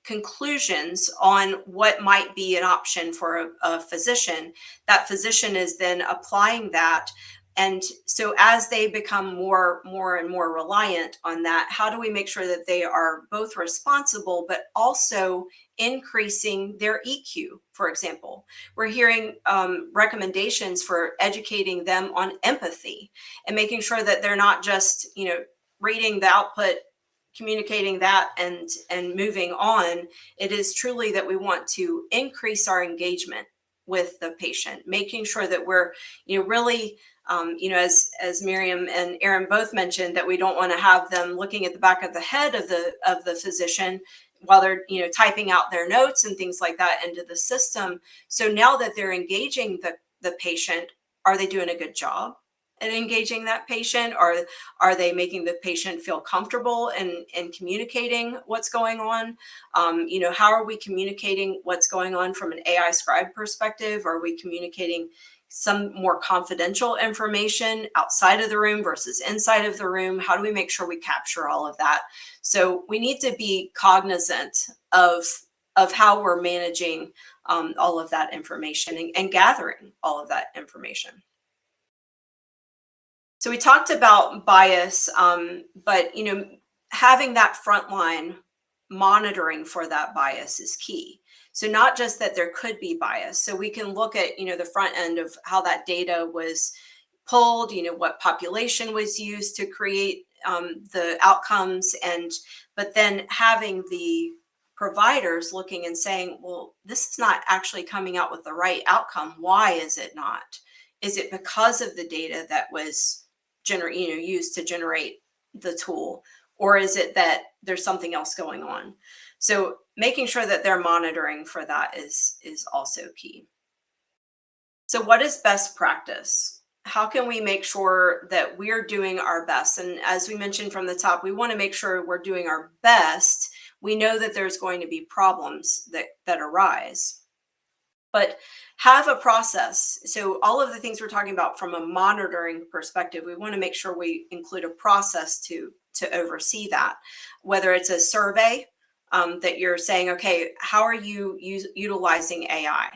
conclusions on what might be an option for a physician. That physician is then applying that. And so as they become more and more reliant on that, how do we make sure that they are both responsible, but also increasing their EQ, for example? We're hearing recommendations for educating them on empathy and making sure that they're not just, reading the output, communicating that and moving on. It is truly that we want to increase our engagement with the patient, making sure that we're, really, as Miriam and Erin both mentioned, that we don't want to have them looking at the back of the head of the physician while they're, typing out their notes and things like that into the system. So now that they're engaging the patient, are they doing a good job at engaging that patient? Are they making the patient feel comfortable in communicating what's going on? How are we communicating what's going on from an AI scribe perspective? Are we communicating some more confidential information outside of the room versus inside of the room? How do we make sure we capture all of that? So we need to be cognizant of how we're managing all of that information and gathering all of that information. So we talked about bias, but having that frontline monitoring for that bias is key. So not just that there could be bias. So we can look at the front end of how that data was pulled, what population was used to create the outcomes, but then having the providers looking and saying, well, this is not actually coming out with the right outcome. Why is it not? Is it because of the data that was used to generate the tool, or is it that there's something else going on? So making sure that they're monitoring for that is also key. So what is best practice? How can we make sure that we're doing our best? And as we mentioned from the top, we want to make sure we're doing our best. We know that there's going to be problems that arise, but have a process. So all of the things we're talking about from a monitoring perspective, we want to make sure we include a process to oversee that, whether it's a survey that you're saying, okay, how are you utilizing AI?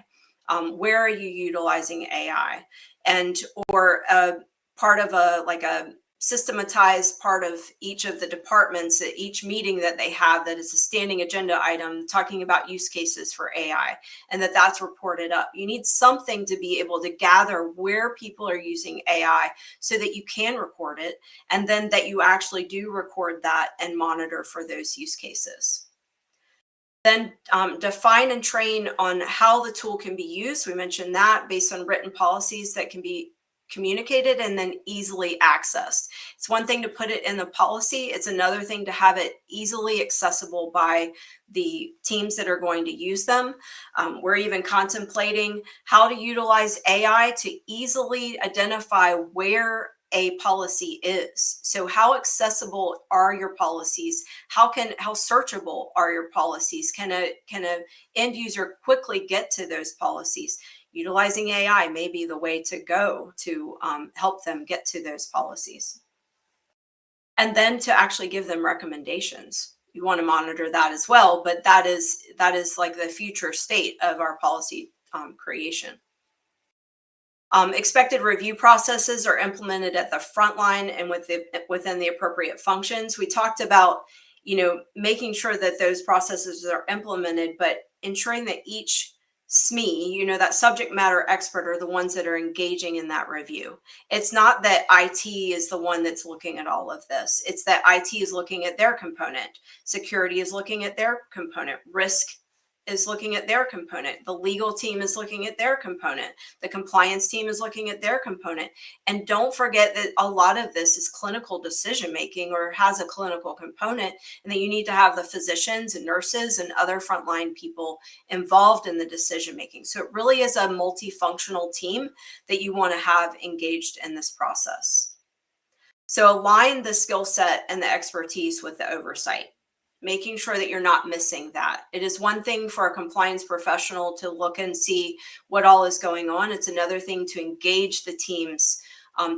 Where are you utilizing AI? Or part of a systematized part of each of the departments at each meeting that they have, that is a standing agenda item talking about use cases for AI, and that's reported up. You need something to be able to gather where people are using AI so that you can record it, and then that you actually do record that and monitor for those use cases. Then define and train on how the tool can be used. We mentioned that based on written policies that can be communicated and then easily accessed. It's one thing to put it in the policy. It's another thing to have it easily accessible by the teams that are going to use them. We're even contemplating how to utilize AI to easily identify where a policy is. So how accessible are your policies? How searchable are your policies? Can a end user quickly get to those policies? Utilizing AI may be the way to go to help them get to those policies. And then to actually give them recommendations. You want to monitor that as well, but that is like the future state of our policy creation. Expected review processes are implemented at the front line and within the appropriate functions. We talked about, making sure that those processes are implemented, but ensuring that each SME, that subject matter expert, are the ones that are engaging in that review. It's not that IT is the one that's looking at all of this. It's that IT is looking at their component. Security is looking at their component. Risk is looking at their component. The legal team is looking at their component. The compliance team is looking at their component. And don't forget that a lot of this is clinical decision making, or has a clinical component, and that you need to have the physicians and nurses and other frontline people involved in the decision making. So it really is a multifunctional team that you want to have engaged in this process. So align the skill set and the expertise with the oversight, making sure that you're not missing that. It is one thing for a compliance professional to look and see what all is going on. It's another thing to engage the teams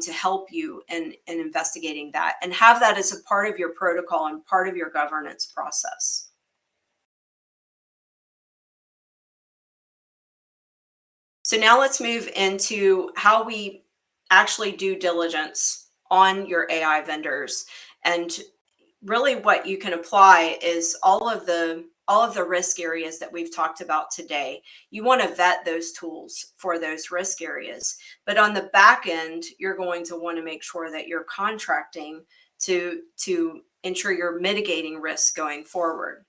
to help you in investigating that, and have that as a part of your protocol and part of your governance process. So now let's move into how we actually do diligence on your AI vendors. And really what you can apply is all of the risk areas that we've talked about today. You want to vet those tools for those risk areas. But on the back end, you're going to want to make sure that you're contracting to ensure you're mitigating risk going forward.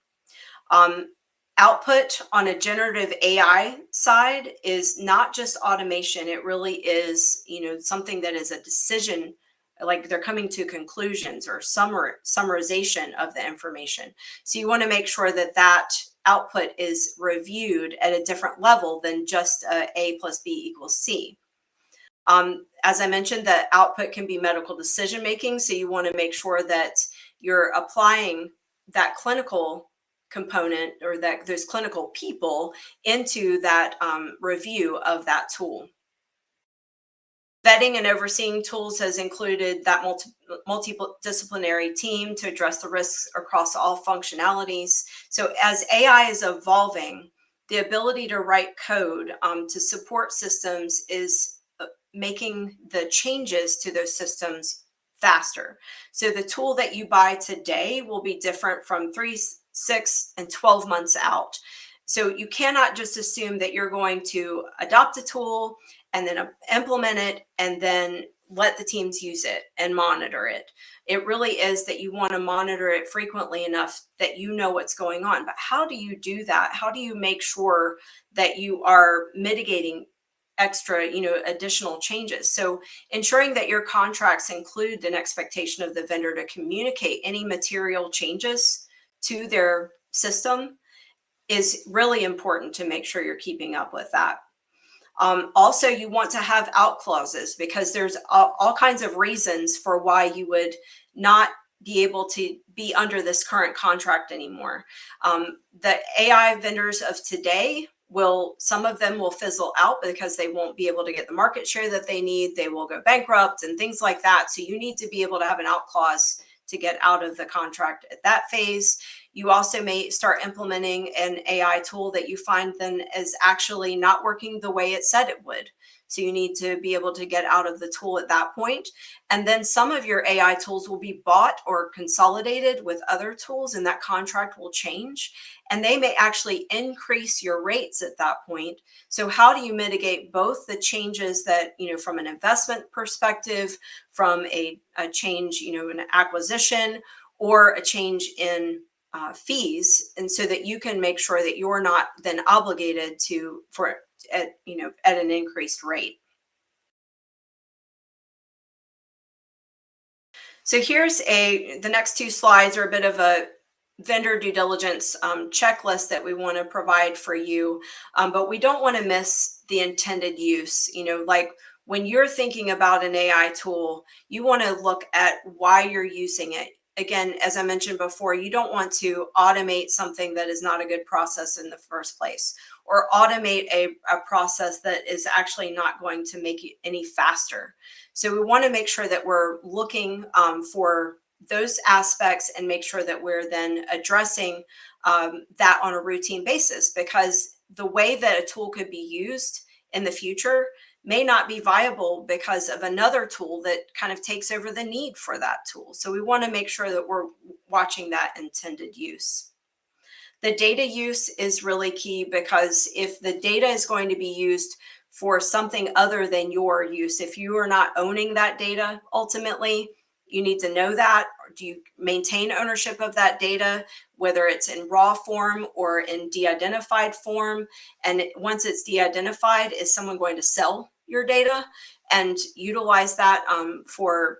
Output on a generative AI side is not just automation. It really is, something that is a decision, like they're coming to conclusions or summarization of the information. So you want to make sure that that output is reviewed at a different level than just A plus B equals C. As I mentioned, the output can be medical decision making. So you want to make sure that you're applying that clinical component or that those clinical people into that review of that tool. Vetting and overseeing tools has included that multidisciplinary team to address the risks across all functionalities. So as AI is evolving, the ability to write code to support systems is making the changes to those systems faster. So the tool that you buy today will be different from 3, 6, and 12 months out. So you cannot just assume that you're going to adopt a tool and then implement it and then let the teams use it and monitor it. It really is that you want to monitor it frequently enough that you know what's going on. But how do you do that? How do you make sure that you are mitigating extra, additional changes? So ensuring that your contracts include an expectation of the vendor to communicate any material changes to their system is really important to make sure you're keeping up with that. Also, you want to have out clauses because there's all kinds of reasons for why you would not be able to be under this current contract anymore. The AI vendors of today some of them will fizzle out because they won't be able to get the market share that they need. They will go bankrupt and things like that. So you need to be able to have an out clause to get out of the contract at that phase. You also may start implementing an AI tool that you find then is actually not working the way it said it would. So you need to be able to get out of the tool at that point. And then some of your AI tools will be bought or consolidated with other tools, and that contract will change. And they may actually increase your rates at that point. So how do you mitigate both the changes that, from an investment perspective, from a change, an acquisition, or a change in fees, and so that you can make sure that you're not then obligated at an increased rate. So here's the next 2 slides are a bit of a vendor due diligence checklist that we want to provide for you, but we don't want to miss the intended use. Like when you're thinking about an AI tool, you want to look at why you're using it. Again, as I mentioned before, you don't want to automate something that is not a good process in the first place, or automate a process that is actually not going to make it any faster. So we want to make sure that we're looking for those aspects and make sure that we're then addressing that on a routine basis, because the way that a tool could be used in the future may not be viable because of another tool that kind of takes over the need for that tool. So we want to make sure that we're watching that intended use. The data use is really key, because if the data is going to be used for something other than your use, if you are not owning that data, ultimately, you need to know that. Do you maintain ownership of that data, whether it's in raw form or in de-identified form? And once it's de-identified, is someone going to sell your data and utilize that for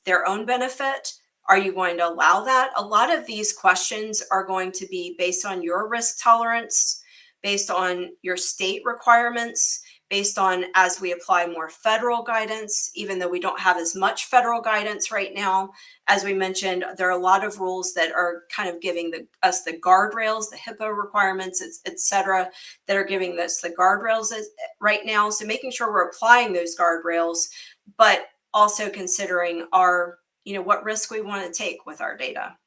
their own benefit? Are you going to allow that? A lot of these questions are going to be based on your risk tolerance, based on your state requirements, based on as we apply more federal guidance, even though we don't have as much federal guidance right now. As we mentioned, there are a lot of rules that are kind of giving us the guardrails, the HIPAA requirements, et cetera, that are giving us the guardrails right now. So making sure we're applying those guardrails, but also considering what risk we want to take with our data.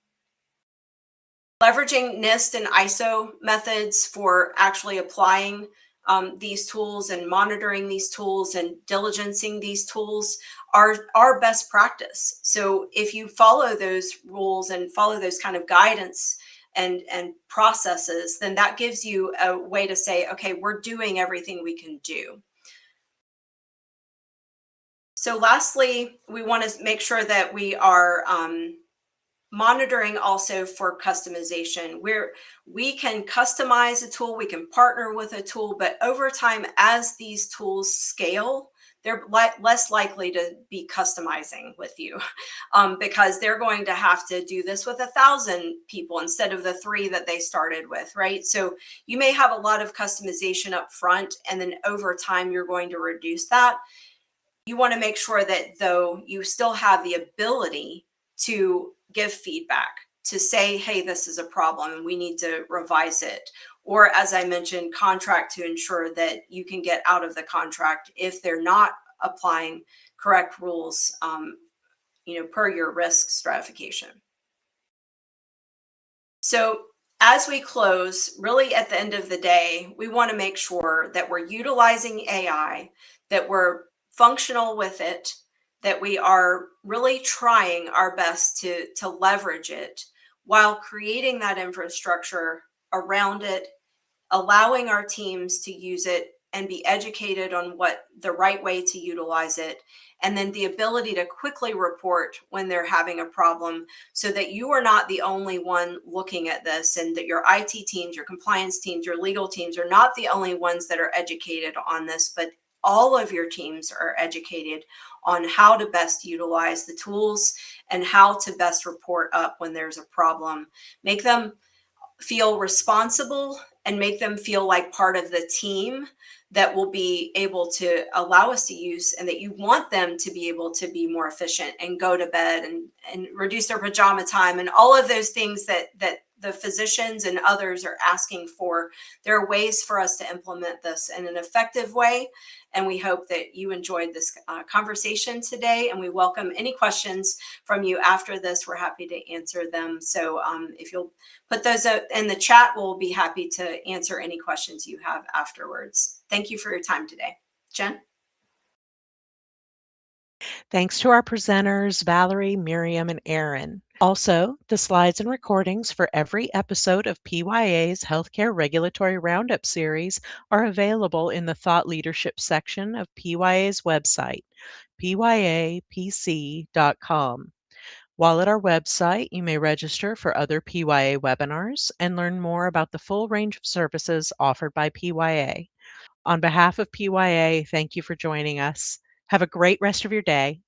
Leveraging NIST and ISO methods for actually applying these tools and monitoring these tools and diligencing these tools are best practice. So if you follow those rules and follow those kind of guidance and processes, then that gives you a way to say, okay, we're doing everything we can do. So lastly, we want to make sure that we are monitoring also for customization, where we can customize a tool, we can partner with a tool, but over time, as these tools scale, they're less likely to be customizing with you because they're going to have to do this with 1,000 people instead of the 3 that they started with, right? So you may have a lot of customization up front, and then over time, you're going to reduce that. You want to make sure that, though, you still have the ability to give feedback, to say, hey, this is a problem and we need to revise it. Or, as I mentioned, contract to ensure that you can get out of the contract if they're not applying correct rules, per your risk stratification. So as we close, really at the end of the day, we want to make sure that we're utilizing AI, that we're functional with it, that we are really trying our best to leverage it while creating that infrastructure around it, allowing our teams to use it and be educated on what the right way to utilize it, and then the ability to quickly report when they're having a problem so that you are not the only one looking at this, and that your IT teams, your compliance teams, your legal teams are not the only ones that are educated on this, but all of your teams are educated on how to best utilize the tools and how to best report up when there's a problem. Make them feel responsible and make them feel like part of the team that will be able to allow us to use, and that you want them to be able to be more efficient and go to bed and reduce their pajama time and all of those things that the physicians and others are asking for. There are ways for us to implement this in an effective way. And we hope that you enjoyed this conversation today, and we welcome any questions from you after this. We're happy to answer them. So if you'll put those out in the chat, we'll be happy to answer any questions you have afterwards. Thank you for your time today. Jen? Thanks to our presenters, Valerie, Miriam, and Erin. Also, the slides and recordings for every episode of PYA's Healthcare Regulatory Roundup series are available in the Thought Leadership section of PYA's website, pyapc.com. While at our website, you may register for other PYA webinars and learn more about the full range of services offered by PYA. On behalf of PYA, thank you for joining us. Have a great rest of your day.